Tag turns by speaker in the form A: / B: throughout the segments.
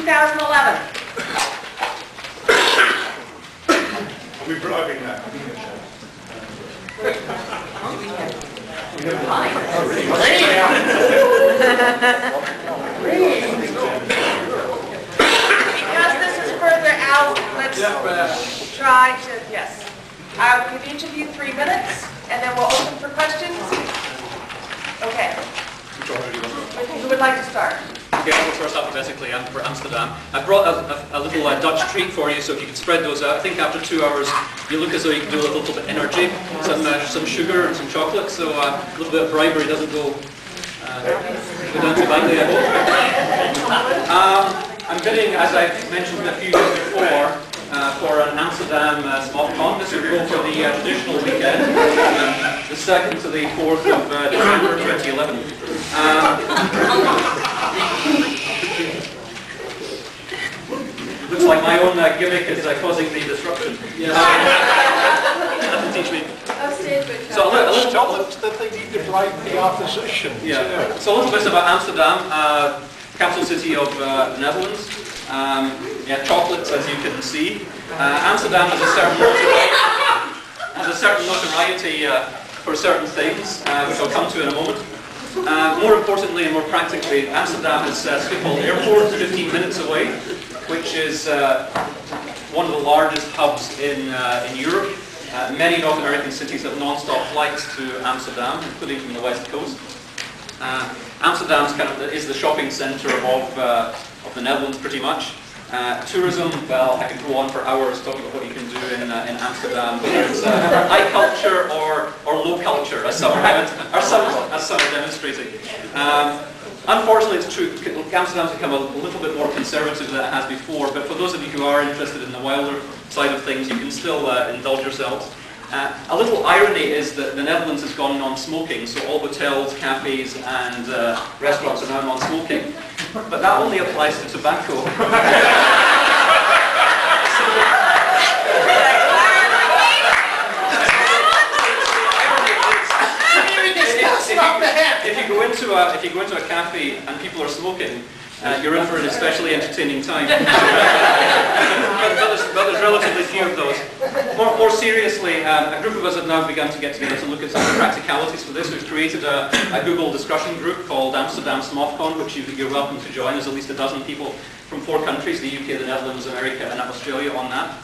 A: 2011.
B: Are we bribing that?
A: Because this is further out, let's try to, yes. I'll give each of you 3 minutes, and then we'll open for questions. Okay. Who would like to start?
C: Okay, I'll go first alphabetically. I'm for Amsterdam. I brought a little Dutch treat for you, so if you could spread those out. I think after 2 hours, you look as though you can do a little bit of energy, some sugar and some chocolate, so a little bit of bribery doesn't go down too badly, I hope. I'm bidding, as I've mentioned a few years before, for an Amsterdam SMOFCon. This would go for the traditional weekend, the 2nd to the 4th of December 2011. Looks like my own gimmick is causing the disruption. Yes. That'll teach me. So a little
B: that they need to bribe the opposition.
C: Yeah. So a little bit about Amsterdam, capital city of the Netherlands. Yeah, chocolates, as you can see. Amsterdam has a certain notoriety for certain things, which I'll come to in a moment. More importantly and more practically, Amsterdam is Schiphol Airport, 15 minutes away, which is one of the largest hubs in Europe. Many North American cities have non-stop flights to Amsterdam, including from the west coast. Amsterdam is the shopping centre of the Netherlands, pretty much. Tourism, well, I could go on for hours talking about what you can do in Amsterdam, whether it's high culture or low culture, as some are demonstrating. Unfortunately, it's true, Amsterdam's become a little bit more conservative than it has before, but for those of you who are interested in the wilder side of things, you can still indulge yourselves. A little irony is that the Netherlands has gone non-smoking, so all hotels, cafes and restaurants are now non-smoking. But that only applies to tobacco. If you go into a cafe and people are smoking, you're in for an especially entertaining time. but there's relatively few of those. More seriously, a group of us have now begun to get together to look at some of the practicalities for this. We've created a Google discussion group called Amsterdam SMOFCon, which you're welcome to join. There's at least a dozen people from 4 countries, the UK, the Netherlands, America and Australia on that.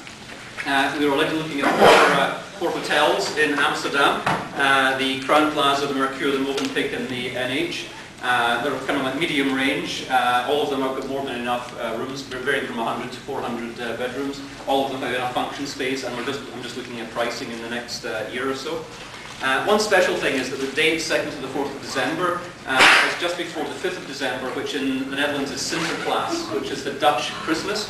C: We were already looking at 4 hotels in Amsterdam, the Crown Plaza, the Mercure, the Movenpick and the NH. They're kind of like medium range. All of them have got more than enough rooms, varying from 100 to 400 bedrooms. All of them have enough function space, and I'm just looking at pricing in the next year or so. One special thing is that the date 2nd to the 4th of December is just before the 5th of December, which in the Netherlands is Sinterklaas, which is the Dutch Christmas.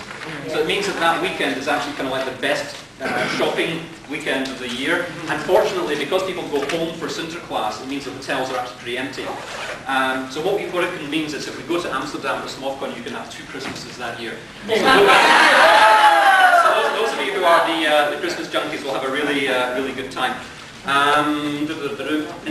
C: So it means that that weekend is actually kind of like the best shopping weekend of the year. Unfortunately, because people go home for Sinterklaas, it means the hotels are actually pretty empty. So what it means is if we go to Amsterdam for SMOFCon, you can have 2 Christmases that year. So those of you who are the Christmas junkies will have a really good time. In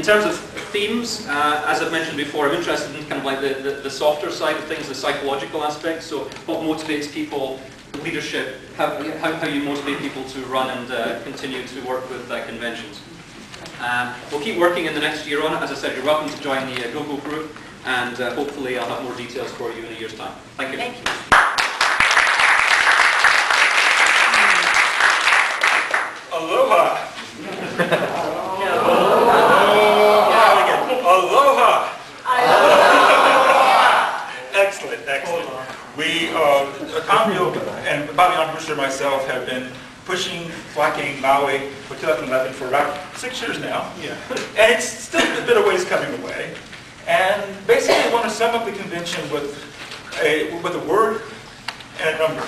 C: terms of themes, as I've mentioned before, I'm interested in kind of like the softer side of things, the psychological aspects. So what motivates people, leadership, how you motivate people to run and continue to work with conventions. We'll keep working in the next year on it. As I said, you're welcome to join the Google group, and hopefully I'll have more details for you in a year's time. Thank you.
A: Thank you.
B: Aloha! Aloha! Excellent, excellent. We, Tomio and Bobby Brewster and myself have been pushing Flacking Maui for 2011 for about 6 years now. Yeah. And it's still a bit of ways coming away. And basically I want to sum up the convention with a word and a number.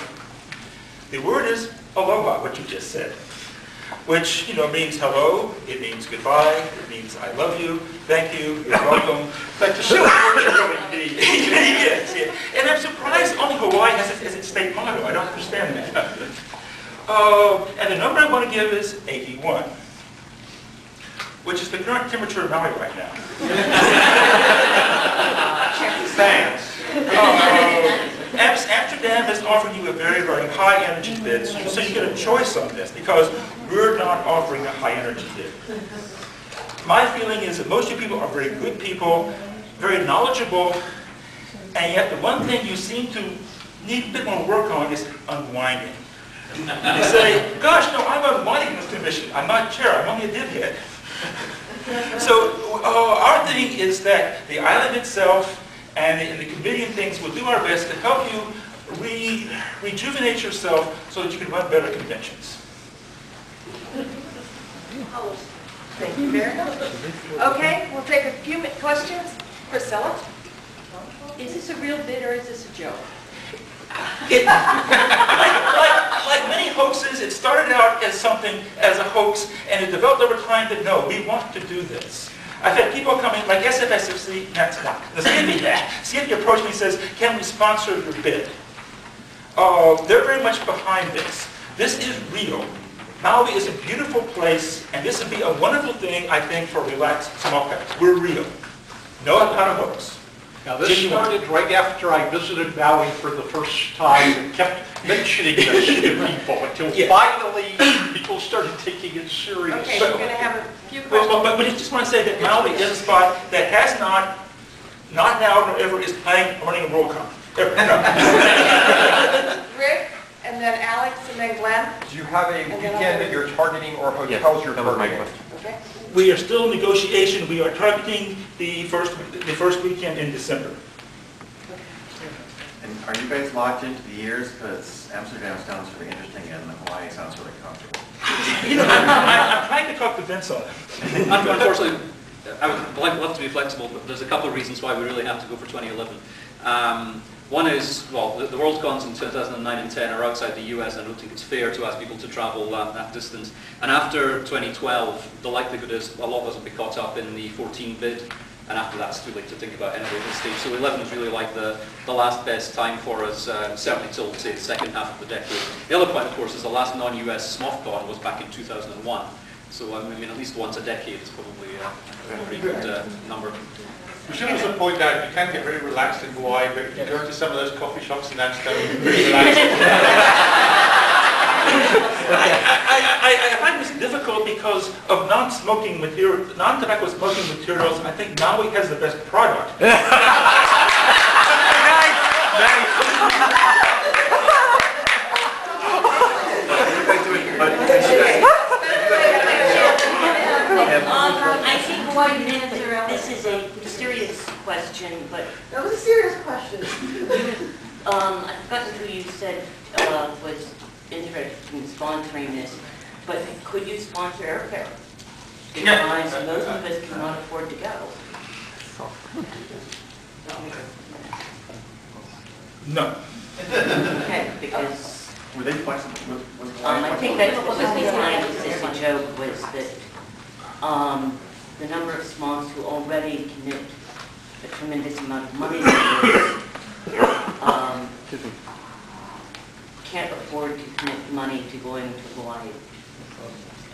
B: The word is aloha, what you just said. Which, means hello, it means goodbye, it means I love you, thank you, you're welcome. But to show what you really need. Yes, yeah. And I'm surprised only Hawaii has it as its state motto. I don't understand that. And the number I want to give is 81, which is the current temperature of Maui right now. Thanks. Amsterdam is offering you a very, very high energy bid, so you get a choice on this because we're not offering a high energy bid. My feeling is that most of you people are very good people, very knowledgeable, and yet the one thing you seem to need a bit more work on is unwinding. You say, gosh, no, I'm unwinding this commission. I'm not chair, I'm only a divhead. So our thing is that the island itself and the committee and things will do our best to help you rejuvenate yourself so that you can run better conventions.
A: Thank you very much. Okay, we'll take a few questions. Priscilla?
D: Is this a real bid or is this a joke?
B: Like many hoaxes, it started out as a hoax, and it developed over time that no, we want to do this. I've had people come in, like SFSFC, that's not, the CFP approached me and says, can we sponsor your bid? They're very much behind this. This is real. Maui is a beautiful place, and this would be a wonderful thing, I think, for relaxed SMOFCon. We're real. No, not a hoax.
E: Now this started right after I visited Maui for the first time and kept mentioning this to people until finally people started taking it seriously.
A: Okay, we're going to have a few questions.
B: But I just want to say that Maui is a spot that has not now nor ever is planning on running a WorldCon.
A: Rick, and then Alex, and then Glenn.
F: Do you have a weekend that you're targeting or hotels you're targeting?
A: Okay.
B: We are still in negotiation. We are targeting the first weekend in December.
G: And are you guys locked into the years? Because Amsterdam sounds really interesting and Hawaii sounds really comfortable.
B: You know, I'm trying to talk to Vince on it.
C: Unfortunately, I would love to be flexible, but there's a couple of reasons why we really have to go for 2011. One is, well, the WorldCons in 2009 and 10 are outside the US. I don't think it's fair to ask people to travel that distance. And after 2012, the likelihood is a lot of us will be caught up in the 14 bid. And after that, it's too late to think about anyway at this stage. So 11 is really like the last best time for us, certainly till, say, the second half of the decade. The other point, of course, is the last non-US SMOFCon was back in 2001. So, I mean, at least once a decade is probably a pretty good number.
E: We should also point out you can get very relaxed in Hawaii, but if you go to some of those coffee shops in Amsterdam, you're pretty relaxed.
B: I find this difficult because of non-smoking material, non-tobacco smoking materials. I think Maui has the best product.
D: I think Hawaii can answer. This is a serious question, but
A: That was a serious question.
D: I've forgotten who you said was interested in sponsoring this, but could you sponsor airfare? Because most of us cannot afford to go.
B: No.
D: Okay, because
G: Were they flexible?
D: I think that what was behind this a joke was that the number of smokes who already commit a tremendous amount of money to this can't afford to commit money to going to Hawaii.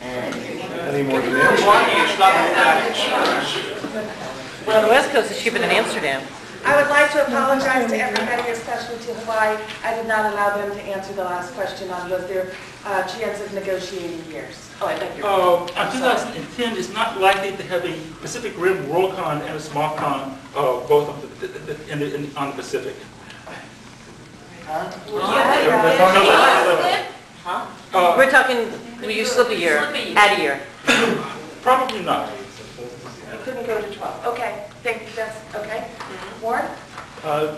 D: And
E: Any more than that? Hawaii is not that expensive.
H: Well, the West Coast is cheaper than Amsterdam.
A: I would like to apologize to everybody, especially to Hawaii. I did not allow them to answer the last question on was there a chance of negotiating years.
D: oh, I beg your
B: On 2010 is not likely to have a Pacific Rim WorldCon and a SMOFCon both on the Pacific.
D: Huh?
H: We're talking, you slip a year, add a year.
B: Probably not.
A: You couldn't go to 12. Okay, thank you. That's okay. Warren?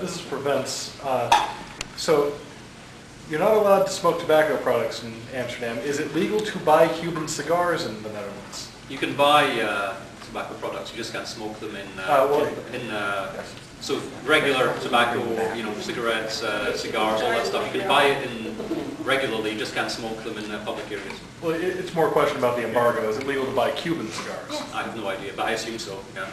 I: This is for Vince. So you're not allowed to smoke tobacco products in Amsterdam. Is it legal to buy Cuban cigars in the Netherlands?
C: You can buy tobacco products, you just can't smoke them in so regular tobacco, you know, cigarettes, cigars, all that stuff. You can buy it in regularly, you just can't smoke them in public areas.
I: Well, it's more a question about the embargo. Is it legal to buy Cuban cigars?
C: I have no idea, but I assume so, yeah.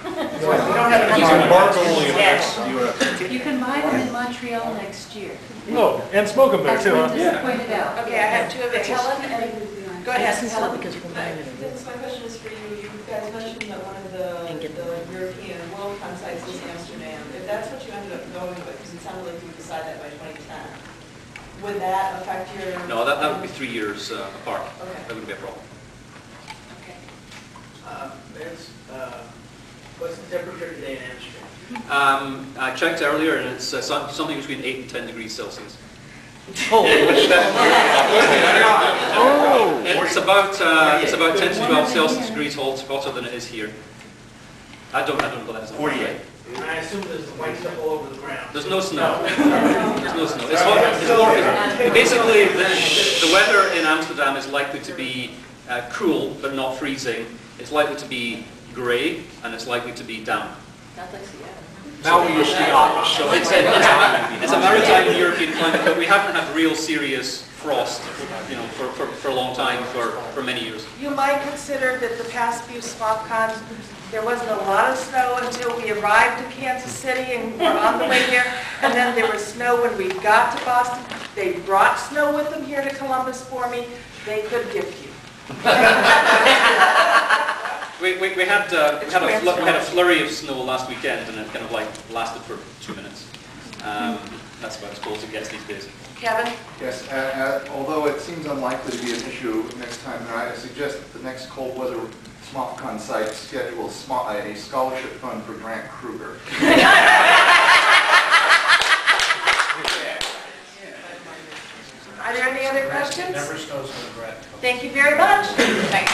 I: Embargo only affects the U.S.
J: You can buy them in Montreal next year.
I: Oh, and smoke them there
J: That's
I: too,
J: what
I: huh?
J: this pointed out.
A: Okay, I have two of it. Helen and go ahead, Helen.
K: Vince, my question is for you. You guys mentioned that one of the European WorldCon sites is Amsterdam. If that's what you ended up going with, because it sounded like you decided that by 2010. Would that affect your?
C: No, that would be 3 years apart.
K: Okay.
C: That wouldn't be a problem.
K: Okay.
L: Vince, what's the temperature today in Amsterdam?
C: I checked earlier, and it's something between 8 and 10 degrees Celsius.
H: Oh.
C: It's about 10 to 12 Celsius degrees hotter than it is here. I don't know that.
G: 48.
L: And I assume there's white stuff all over the ground.
C: There's no snow. There's no snow. It's hot. Basically, the weather in Amsterdam is likely to be cool, but not freezing. It's likely to be grey, and it's likely to be damp.
D: Not like Seattle.
E: Maui is the opposite.
C: So it's a maritime European climate, but we haven't had real serious frost, for a long time, for many years.
A: You might consider that the past few SMOFCons, there wasn't a lot of snow until we arrived in Kansas City and were on the way there, and then there was snow when we got to Boston. They brought snow with them here to Columbus for me. They could gift you.
C: We had a flurry of snow last weekend, and it kind of lasted for 2 minutes. That's about as cold as it gets these days.
A: Kevin?
M: Yes, although it seems unlikely to be an issue next time, I suggest that the next cold weather SMOFCon site schedule a scholarship fund for Grant Kruger.
A: Are there any other questions?
L: Never snows in Grant.
A: Thank you very much. Thanks.